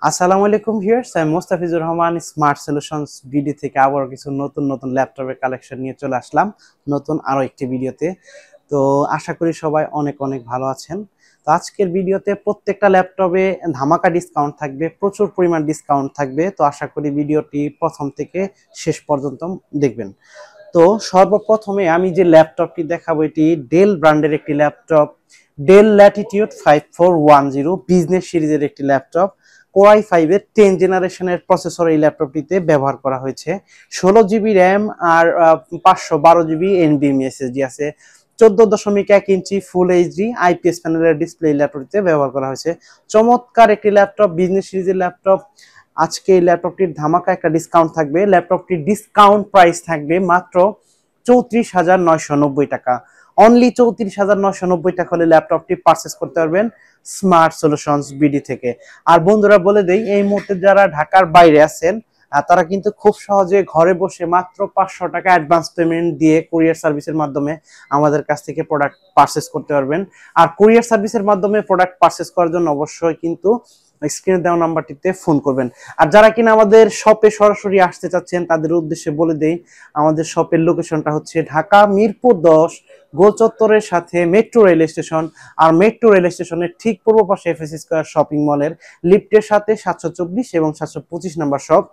আসসালামু আলাইকুম ভিউয়ার্স, আমি Mostafizur Rahman smart solutions video থেকে আবার কিছু নতুন ল্যাপটপের কালেকশন নিয়ে চলে আসলাম নতুন আরো একটি ভিডিওতে। তো আশা করি সবাই অনেক অনেক ভালো আছেন। তো আজকের ভিডিওতে প্রত্যেকটা ল্যাপটপে ধামাকা ডিসকাউন্ট থাকবে, প্রচুর পরিমাণ ডিসকাউন্ট থাকবে। তো আশা করি ভিডিওটি প্রথম থেকে শেষ পর্যন্ত দেখবেন। তো সর্বপ্রথমে আমি যে ল্যাপটপটি দেখাবো এটি ডেল ব্র্যান্ডের একটি ল্যাপটপ, ডেল ল্যাটিটিউড 5410 বিজনেস সিরিজের একটি ল্যাপটপ। কোর i5 এর 10 জেনারেশনের প্রসেসর এই ল্যাপটপটিতে ব্যবহার করা হয়েছে। 16 জিবি র্যাম আর 512 জিবি এনভিএমই এসএসডি আছে। 14.1 ইঞ্চি ফুল এইচডি আইপিএস প্যানেলের ডিসপ্লে ল্যাপটপটিতে ব্যবহার করা হয়েছে। চমৎকার একটি ল্যাপটপ, বিজনেস সিরিজের ল্যাপটপ। আজকে এই ল্যাপটপটির ধামাকা একটা ডিসকাউন্ট থাকবে। ল্যাপটপটির ডিসকাউন্ট প্রাইস থাকবে মাত্র 34,990 টাকা। অনলি 34,990 টাকা হলে ল্যাপটপটি পারচেস করতে পারবেন স্মার্ট সলিউশনস বিডি থেকে। আর বন্ধুরা বলে দেই, এই মুহূর্তে যারা ঢাকার বাইরে আছেন তারা কিন্তু খুব সহজে ঘরে বসে মাত্র 500 টাকা অ্যাডভান্স পেমেন্ট দিয়ে কুরিয়ার সার্ভিসের মাধ্যমে আমাদের কাছ থেকে প্রোডাক্ট পারচেস করতে পারবেন। আর কুরিয়ার সার্ভিসের মাধ্যমে প্রোডাক্ট পারচেস করার জন্য অবশ্যই কিন্তু স্ক্রিনে দেওয়া নাম্বারটিতে ফোন করবেন। আর যারা কিনা আমাদের শপে সরাসরি আসতে চাচ্ছেন তাদের উদ্দেশ্যে বলে দেই, আমাদের শপের লোকেশনটা হচ্ছে ঢাকা মিরপুর 10 গোল চত্বরের সাথে মেট্রো রেল স্টেশন। আর মেট্রো রেল স্টেশনের ঠিক পূর্ব পাশে এফএসসি স্কয়ার শপিং মলের লিফটের সাথে 724 এবং 725 number shop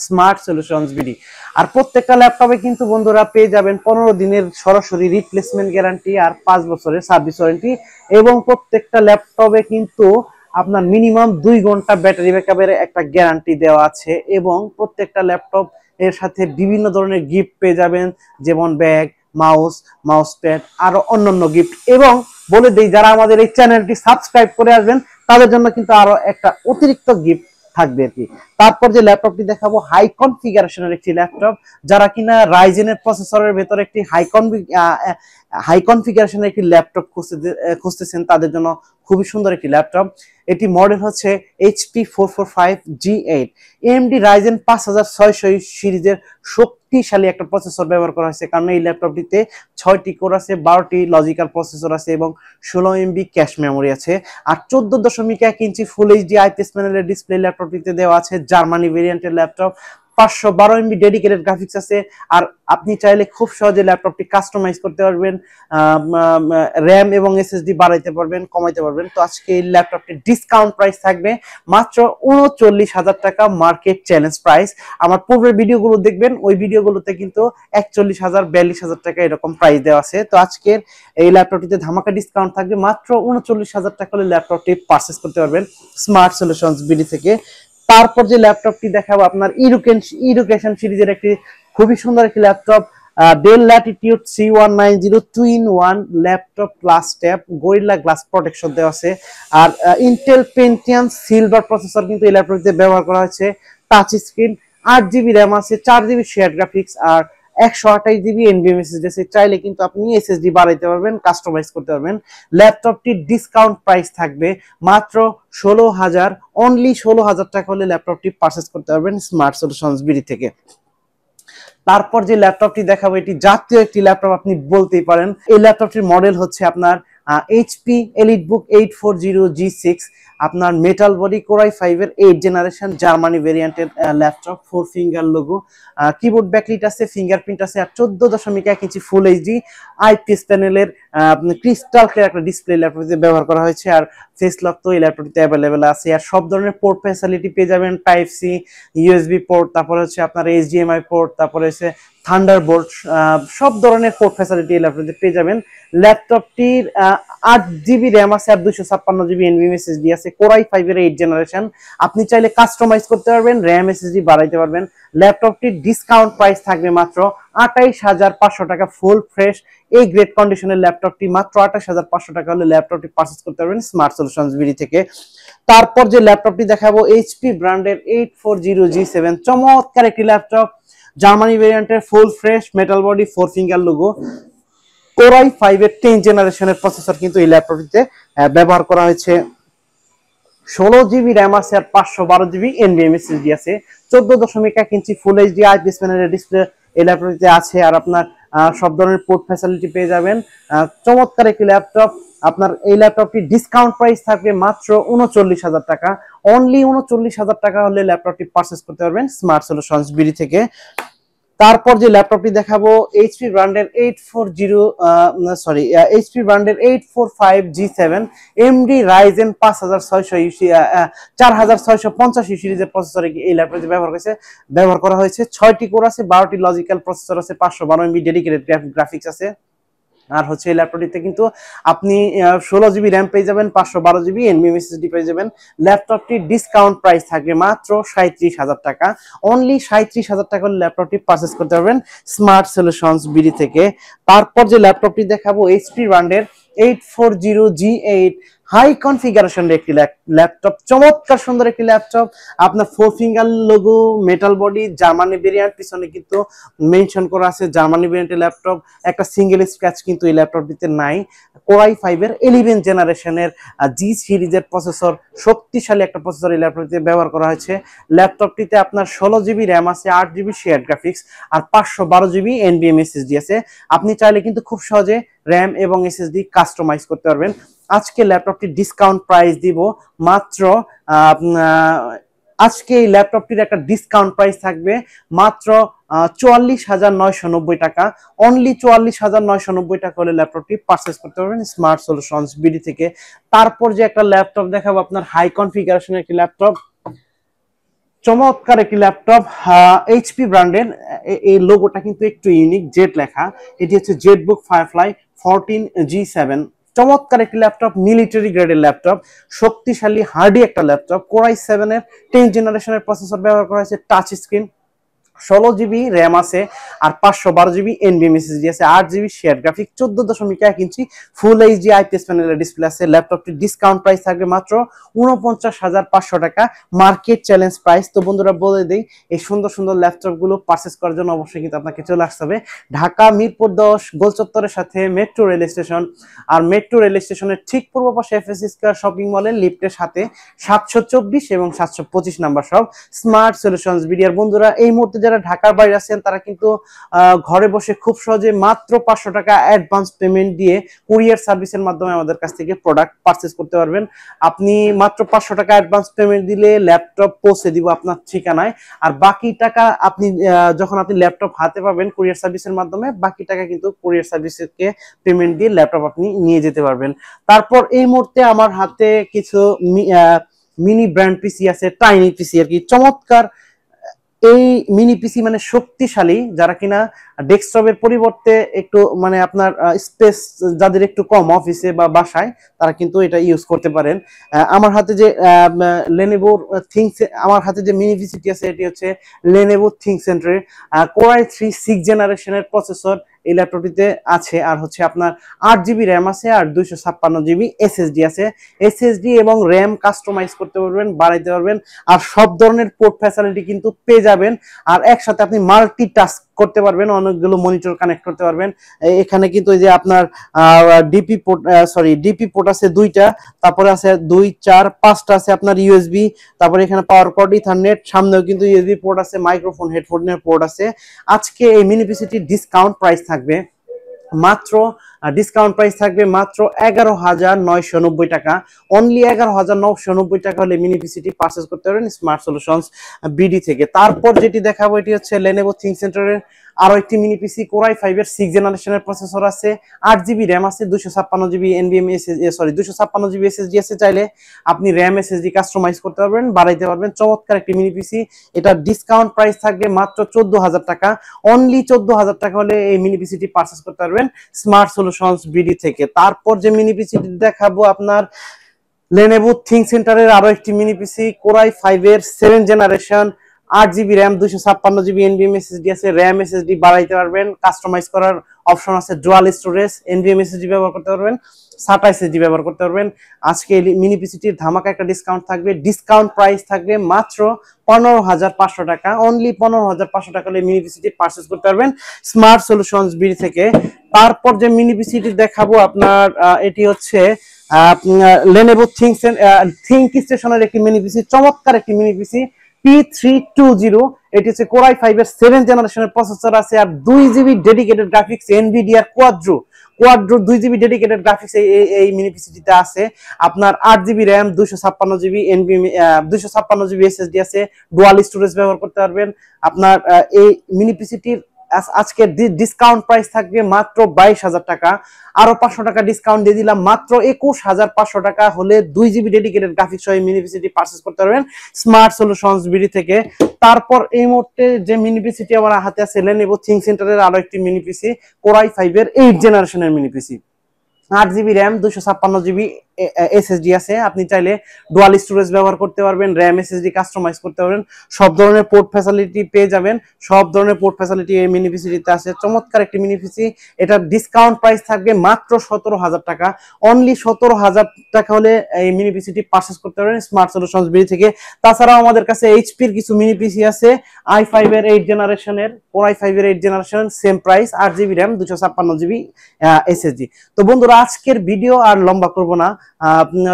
smart solutions BD. আর প্রত্যেকটা ল্যাপটপে কিন্তু বন্ধুরা পেয়ে যাবেন 15 দিনের সরাসরি রিপ্লেসমেন্ট গ্যারান্টি আর 5 বছরের সার্ভিস ওয়ারেন্টি। এবং প্রত্যেকটা ল্যাপটপে কিন্তু আপনার মিনিমাম 2 ঘন্টা ব্যাটারি ব্যাকআপের একটা গ্যারান্টি দেওয়া আছে। এবং প্রত্যেকটা ল্যাপটপ এর সাথে বিভিন্ন ধরনের গিফট পেয়ে যাবেন, যেমন ব্যাগ, মাউস প্যাড, আরো অন্যান্য গিফট। এবং বলে দেই, যারা আমাদের এই চ্যানেলটি সাবস্ক্রাইব করে আসবেন তাদের জন্য কিন্তু আরো একটা অতিরিক্ত গিফট থাকবে আর কি। তারপর যে ল্যাপটপটি দেখাবো হাই কনফিগারেশনের একটি ল্যাপটপ। যারা কিনা রাইজেনের প্রসেসরের ভেতরে একটি হাই কনফিগারেশনের একটি ল্যাপটপ খুঁজতেছেন তাদের জন্য খুবই সুন্দর একটি ল্যাপটপ। এটি মডেল হচ্ছে HP 445G8। AMD Ryzen 5600 সিরিজের শক্তিশালী একটা প্রসেসর ব্যবহার করা হয়েছে, কারণ এই ল্যাপটপটিতে 6টি কোর আছে, 12টি লজিক্যাল প্রসেসর আছে এবং 16 MB ক্যাশ মেমোরি আছে। আর 14.1 ইঞ্চি ফুল এইচডি আইপিএস প্যানেলের ডিসপ্লে ল্যাপটপটিতে দেওয়া আছে। জার্মানি ভেরিয়েন্টের ল্যাপটপ, 512 MB ডেডিকেটেড গ্রাফিক্স আছে। আর আপনি চাইলে খুব সহজে ল্যাপটপটি কাস্টমাইজ করতে পারবেন, র্যাম এবং এসএসডি বাড়াইতে পারবেন, কমাইতে পারবেন। তো আজকে এই ল্যাপটপটির ডিসকাউন্ট প্রাইস থাকবে মাত্র 39,000 টাকা, মার্কেট চ্যালেঞ্জ প্রাইস। আমার পূর্বের ভিডিওগুলো দেখবেন, ওই ভিডিওগুলোতে কিন্তু 41,000 42,000 টাকা এরকম প্রাইস দেওয়া আছে। তো আজকের এই ল্যাপটপটিতে ধামাকা ডিসকাউন্ট থাকবে মাত্র 39,000 টাকা হলে ল্যাপটপটি পারচেস করতে পারবেন স্মার্ট সলিউশনস বিডি থেকে। তারপর যে ল্যাপটপটি দেখাবো আপনার ইডুকেশন সিরিজের একটি খুবই সুন্দর একটি laptop, del Latitude 3190 2-in-1 laptop plus tab, গরিল্লা glass protection দেওয়া আছে। আর ইন্টেল পেন্টিয়াম সিলভার প্রসেসর কিন্তু এই ল্যাপটপটিতে ব্যবহার করা হয়েছে। টাচ স্ক্রিন, 8 জিবি র্যাম আছে, 4 জিবি শেয়ার গ্রাফিক্স আর 128 জিবি এনভিএমই এসএসডি আছে। চাইলে কিন্তু আপনি এসএসডি বাড়াইতে পারবেন, কাস্টমাইজ করতে পারবেন। ল্যাপটপটির ডিসকাউন্ট প্রাইস থাকবে মাত্র 16,000, অনলি 16,000 টাকা হলে ল্যাপটপটি পারচেস করতে পারবেন স্মার্ট সলিউশনস বিডি থেকে। তারপর যে ল্যাপটপটি দেখাবো এটি জাতীয় একটি ল্যাপটপ আপনি বলতেই পারেন। এই ল্যাপটপটির মডেল হচ্ছে আপনার HP EliteBook 840G6, আপনার মেটাল বডি কোর i5 এর 8 জেনারেশন জার্মানি ভেরিয়েন্টের laptop, 4 finger logo, keyboard backlit আছে, ফিঙ্গারপ্রিন্ট আছে। আর 14.1 ইঞ্চি ফুল এইচডি আইপিএস প্যানেলের ক্রিস্টাল ক্লিয়ার একটা ডিসপ্লে ল্যাপটপটিতে ব্যবহার করা হয়েছে। আর ফেস লক তো এই ল্যাপটপটিতে অ্যাভেলেবেল আছে। আর সব ধরনের পোর্ট ফ্যাসিলিটি পেয়ে যাবেন, টাইপ সি, ইউএসবি পোর্ট, তারপরে হচ্ছে আপনার HDMI পোর্ট, তারপরে হচ্ছে থান্ডারবোল্ট, সব ধরনের পোর্ট ফ্যাসিলিটি এই ল্যাপটপটিতে পেয়ে যাবেন। ল্যাপটপটির 8 জিবি র্যাম আছে আর 256 জিবি এনভিএমই এসএসডি আছে। কোর i5 এর 8 জেনারেশন। আপনি চাইলে কাস্টমাইজ করতে পারবেন, র্যাম এসএসডি বাড়াইতে পারবেন। ল্যাপটপটির ডিসকাউন্ট প্রাইস থাকবে মাত্র 28,500 টাকা। ফুল ফ্রেশ এই গ্রেড কন্ডিশনের ল্যাপটপটি মাত্র 28,500 টাকা হলে ল্যাপটপটি পারচেজ করতে পারবেন স্মার্ট সলিউশনস বিডি থেকে। তারপর যে ল্যাপটপটি দেখাবো HP ব্র্যান্ডের 840G7, চমৎকার একটি ল্যাপটপ, জার্মানি ভেরিয়েন্টের, full fresh, metal body, 4 finger logo, core i5 এর 10 জেনারেশনের প্রসেসর কিন্তু এই ল্যাপটপটিতে ব্যবহার করা হয়েছে। 16 জিবি র্যাম আছে আর 512 জিবি এনভিএমই এসএসডি আছে। 14.1 ইঞ্চি ফুল এইচডি আইপিএস প্যানেলের ডিসপ্লে এই ল্যাপটপটিতে আছে। আর আপনার সব ধরনের পোর্ট ফ্যাসিলিটি পেয়ে যাবেন। চমৎকার একটি ল্যাপটপ। আপনার এই ল্যাপটপটি ডিসকাউন্ট প্রাইস থাকবে মাত্র 39,000 টাকা। অনলি 39,000 টাকা হলে ল্যাপটপটি পারচেস করতে পারবেন স্মার্ট সলিউশনস বিডি থেকে। তারপর যে ল্যাপটপটি দেখাবো এইচপি ব্র্যান্ডের 845G7 এমডি রাইজেন 4650 সিরিজের প্রসেসর এই ল্যাপটপে ব্যবহার করা হয়েছে। 6টি কোর আছে, 12টি লজিক্যাল প্রসেসর আছে, 512 MB ডেডিকেটেড গ্রাফিক্স আছে। আর হচ্ছে এই ল্যাপটপটিতে কিন্তু আপনি 16 GB র্যাম পেয়ে যাবেন, 512 GB NVMe SSD পেয়ে যাবেন। ল্যাপটপটি ডিসকাউন্ট প্রাইস থাকবে মাত্র 37,000 টাকা। অনলি 37,000 টাকা হলে ল্যাপটপটি পারচেস করতে পারবেন স্মার্ট সলিউশনস বিডি থেকে। তারপর যে ল্যাপটপটি দেখাবো এইচপি ব্র্যান্ডের 840G8 হাই কনফিগারেশনের একটি ল্যাপটপ। চমৎকার সুন্দর একটি ল্যাপটপ। আপনার 4 finger logo, metal body, Germany variant, পিছনে কিন্তু মেনশন করা আছে জার্মানি ভেরিয়েন্টের ল্যাপটপ। একটা সিঙ্গেল স্ক্র্যাচ কিন্তু এই ল্যাপটপটিতে নাই। কোরাই 5 11 জেনারেশনের জি সিরিজের প্রসেসর, শক্তিশালী একটা প্রসেসর এই ল্যাপটপটিতে ব্যবহার করা হয়েছে। ল্যাপটপটিতে আপনার 16 GB র্যাম আছে, 8 GB শেয়ার গ্রাফিক্স আর 512 GB NVMe SSD আছে। আপনি চাইলে কিন্তু খুব সহজে র্যাম এবং SSD কাস্টমাইজ করতে পারবেন। আজকে ল্যাপটপটি ডিসকাউন্ট প্রাইস দিব মাত্র আজকে এই ল্যাপটপটির একটা ডিসকাউন্ট প্রাইস থাকবে মাত্র 44,990 টাকা। অনলি 44,990 টাকা হলে ল্যাপটপটি পারচেস করতে পারবেন স্মার্ট সলিউশনস বিডি থেকে। তারপর যে একটা ল্যাপটপ দেখাবো আপনার হাই কনফিগারেশনের একটি ল্যাপটপ, চমৎকার একটি ল্যাপটপ এইচপি ব্র্যান্ডের। এই লোগোটা কিন্তু একটু ইউনিক, জেড লেখা। এটি হচ্ছে জেটবুক ফায়ারফ্লাই 14G7। চমৎকার একটি ল্যাপটপ, মিলিটারি গ্রেডের ল্যাপটপ, শক্তিশালী হার্ডি একটা ল্যাপটপ। কোরাই 7 10 জেনারেশনের প্রসেসর ব্যবহার করা হয়েছে, টাচ স্ক্রিন, 16 GB র্যাম আছে আর 512 GB NVMe SSD আছে, 8 GB share graphic, 14.1 inch full HD IPS প্যানেলের ডিসপ্লে আছে। ল্যাপটপটির ডিসকাউন্ট প্রাইস থাকবে মাত্র 49,500 টাকা, মার্কেট চ্যালেঞ্জ প্রাইস। তো বন্ধুরা বলে দেই, এই সুন্দর সুন্দর ল্যাপটপ গুলো পারচেস করার জন্য অবশ্যই কিন্তু আপনাকে চলে আসতে হবে ঢাকা মিরপুর 10 গোল চত্বরের সাথে মেট্রো রেল স্টেশন। আর মেট্রো রেল স্টেশনের ঠিক পূর্ব পাশে এফএসসি স্কয়ার শপিং মলের লিফটের সাথে 724 এবং 725 নাম্বার সব স্মার্ট সলিউশনস বিডি। আর বন্ধুরা এই মুহূর্তে যারা ঢাকার বাইরে আছেন তারা কিন্তু ঘরে বসে খুব সহজে মাত্র 500 টাকা অ্যাডভান্স পেমেন্ট দিয়ে কুরিয়ার সার্ভিসের মাধ্যমে আমাদের কাছ থেকে প্রোডাক্ট পারচেজ করতে পারবেন। আপনি মাত্র 500 টাকা অ্যাডভান্স পেমেন্ট দিলে ল্যাপটপ পৌঁছে দিব আপনার ঠিকানায়। আর বাকি টাকা আপনি যখন আপনি ল্যাপটপ হাতে পাবেন কুরিয়ার সার্ভিসের মাধ্যমে, বাকি টাকা কিন্তু কুরিয়ার সার্ভিসকে পেমেন্ট দিয়ে ল্যাপটপ আপনি নিয়ে যেতে পারবেন। তারপর এই মুহূর্তে আমার হাতে কিছু মিনি ব্র্যান্ড পিসি আছে, টাইনি পিসি আর কি। চমৎকার এই মিনি পিসি মানে শক্তিশালী, যারা কিনা ডেস্কটপের পরিবর্তে একটু মানে আপনার স্পেস যাদের একটু কম অফিসে বা বাসায়, তারা কিন্তু এটা ইউজ করতে পারেন। আমার হাতে যে লেনোভো আমার হাতে যে মিনি পিসিটি আছে এটি হচ্ছে লেনোভো থিংকসেন্টের কোরাই 3 6 জেনারেশনের প্রসেসর এই ল্যাপটপটিতে আছে। আর হচ্ছে আপনার 8 GB র্যাম আছে আর 256 GB SSD আছে। SSD এবং র্যাম কাস্টমাইজ করতে পারবেন, বাড়াইতে পারবেন, আর সব ধরনের পোর্ট ফ্যাসিলিটি কিন্তু পেয়ে যাবেন। আর একসাথে আপনি মাল্টিটাস্ক করতে পারবেন, অনেকগুলো মনিটর কানেক্ট করতে পারবেন। এখানে কিন্তু এই যে আপনার ডিপি পোর্ট আছে 2টা, তারপরে আছে 2 4 5টা আছে আপনার ইউএসবি, তারপরে এখানে পাওয়ার কর্ড, ইথারনেট, সামনেও কিন্তু ইউএসবি পোর্ট আছে, মাইক্রোফোন হেডফোনের পোর্ট আছে। আজকে এই মিনি পিসিটির ডিসকাউন্ট প্রাইস থাকবে মাত্র 11,990 টাকা। অনলি 11,990 টাকা হলে মিনি পিসিটি পারচেজ করতে পারবেন স্মার্ট সলিউশনস বিডি থেকে। তারপর যেটি দেখাবো এটি হচ্ছে লেনোভো থিংকসেন্টারের আরো একটি মিনি পিসি, কোরাই 5 6 জেনারেশনের প্রসেসর আছে, 8 GB র্যাম আছে, 256 GB NVMe 256 GB SSD আছে। চাইলে আপনি র্যাম SSD কাস্টমাইজ করতে পারবেন, বাড়াইতে পারবেন। চমৎকার একটি মিনি পিসি। এটা ডিসকাউন্ট প্রাইস থাকবে মাত্র 14,000 টাকা। অনলি 14,000 টাকা হলে এই মিনি পিসিটি পারচেজ করতে পারবেন স্মার্ট সলিউশনস বিডি থেকে। তারপর যে মিনি পিসিটি দেখাবো আপনার লেনোভো থিংকসেন্টারের আরো একটি মিনি পিসি, core i 5 7 generation, 8 GB RAM, 256 GB NVMe SSD আছে। র্যাম SSD বাড়াইতে পারবেন, কাস্টমাইজ করার অপশন আছে, ডুয়াল স্টোরেজ, NVMe SSD ব্যবহার করতে পারবেন, SATA SSD ব্যবহার করতে পারবেন। আজকে এই মিনি পিসিটির ধামাকা একটা ডিসকাউন্ট থাকবে, ডিসকাউন্ট প্রাইস থাকবে মাত্র 15,500 টাকা। অনলি 15,500 টাকা হলে মিনি পিসিটি পারচেজ করতে পারবেন স্মার্ট সলিউশনস বিডি থেকে। তারপর যে মিনি পিসিটি দেখাবো আপনার এটি হচ্ছে লেনোভো থিংক স্টেশনের একটি মিনি পিসি, চমৎকার একটি মিনি পিসি, P320, এটি হচ্ছে Core i5 এর 7th জেনারেশনের প্রসেসর আছে, আর 2GB dedicated graphics NVIDIA কোয়াড্রো 2GB dedicated graphics এই মিনি পিসিটিতে আছে। আপনার 8GB RAM, 256GB NVMe, 256GB SSD আছে, ডুয়াল স্টোরেজ ব্যবহার করতে পারবেন। আপনার এই মিনি পিসিটির আজকে ডিসকাউন্ট প্রাইস থাকবে মাত্র 22,000 টাকা, আরো 500 টাকা ডিসকাউন্ট দিয়ে দিলাম, মাত্র 21,500 টাকা হলে 2GB ডেডিকেটেড গ্রাফিক্স সহ মিনি পিসিটি পারচেজ করতে পারবেন স্মার্ট সলিউশনস বিডি থেকে। তারপর এই মুহূর্তে যে মিনি পিসিটি আমার হাতে আছে Lenovo ThinkCentre এর আরো একটি মিনি পিসি, Core i5 এর 8th জেনারেশনের মিনি পিসি, 8GB RAM, 256GB SSD আছে। আপনি চাইলে ডুয়াল স্টোরেজ ব্যবহার করতে পারবেন, RAM SSD কাস্টমাইজ করতে পারবেন, সব ধরনের পোর্ট ফ্যাসিলিটি পেয়ে যাবেন। সব ধরনের পোর্ট ফ্যাসিলিটি এই মিনি পিসিটিতে আছে। চমৎকার একটি মিনি পিসি, এটা ডিসকাউন্ট প্রাইস থাকবে মাত্র 17,000 টাকা, অনলি 17,000 টাকা হলে এই মিনি পিসিটি পারচেজ করতে পারবেন স্মার্ট সলিউশনস বিডি থেকে। তাছাড়াও আমাদের কাছে এইচপির কিছু মিনি পিসি আছে, i5 এর 8th জেনারেশনের, Core i5 এর 8th generation, same price, 8GB RAM, 256GB SSD। তো বন্ধুরা আজকের ভিডিও আর লম্বা করব না।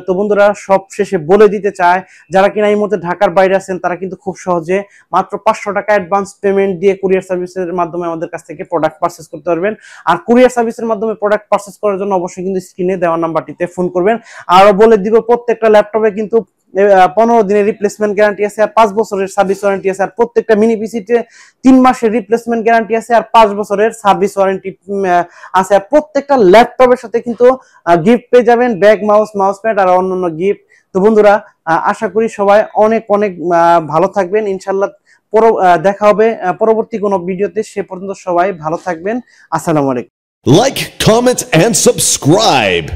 তো বন্ধুরা সব শেষে বলে দিতে চাই, যারা কিনা এই মুহূর্তে ঢাকার বাইরে আছেন তারা কিন্তু খুব সহজে মাত্র 500 টাকা অ্যাডভান্স পেমেন্ট দিয়ে কুরিয়ার সার্ভিসের মাধ্যমে আমাদের কাছ থেকে প্রোডাক্ট পারচেজ করতে পারবেন। আর কুরিয়ার সার্ভিসের মাধ্যমে প্রোডাক্ট পারচেজ করার জন্য অবশ্যই কিন্তু স্ক্রিনে দেওয়া নাম্বারটিতে ফোন করবেন। আরো বলে দিব, প্রত্যেকটা ল্যাপটপে কিন্তু 15 দিনের রিপ্লেসমেন্ট গ্যারান্টি আছে, আর 5 বছরের সার্ভিস ওয়ারেন্টি আছে, আর প্রত্যেকটা মিনি পিসিতে 3 মাসের রিপ্লেসমেন্ট গ্যারান্টি আছে, আর 5 বছরের সার্ভিস ওয়ারেন্টি আছে। আর প্রত্যেকটা ল্যাপটপের সাথে কিন্তু গিফট পেয়ে যাবেন, ব্যাগ, মাউস প্যাড আর অন্যান্য গিফট। তো বন্ধুরা আশা করি সবাই অনেক অনেক ভালো থাকবেন, ইনশাআল্লাহ দেখা হবে পরবর্তী কোনো ভিডিওতে। সে পর্যন্ত সবাই ভালো থাকবেন। আসসালামু আলাইকুম। Like, comment, and subscribe.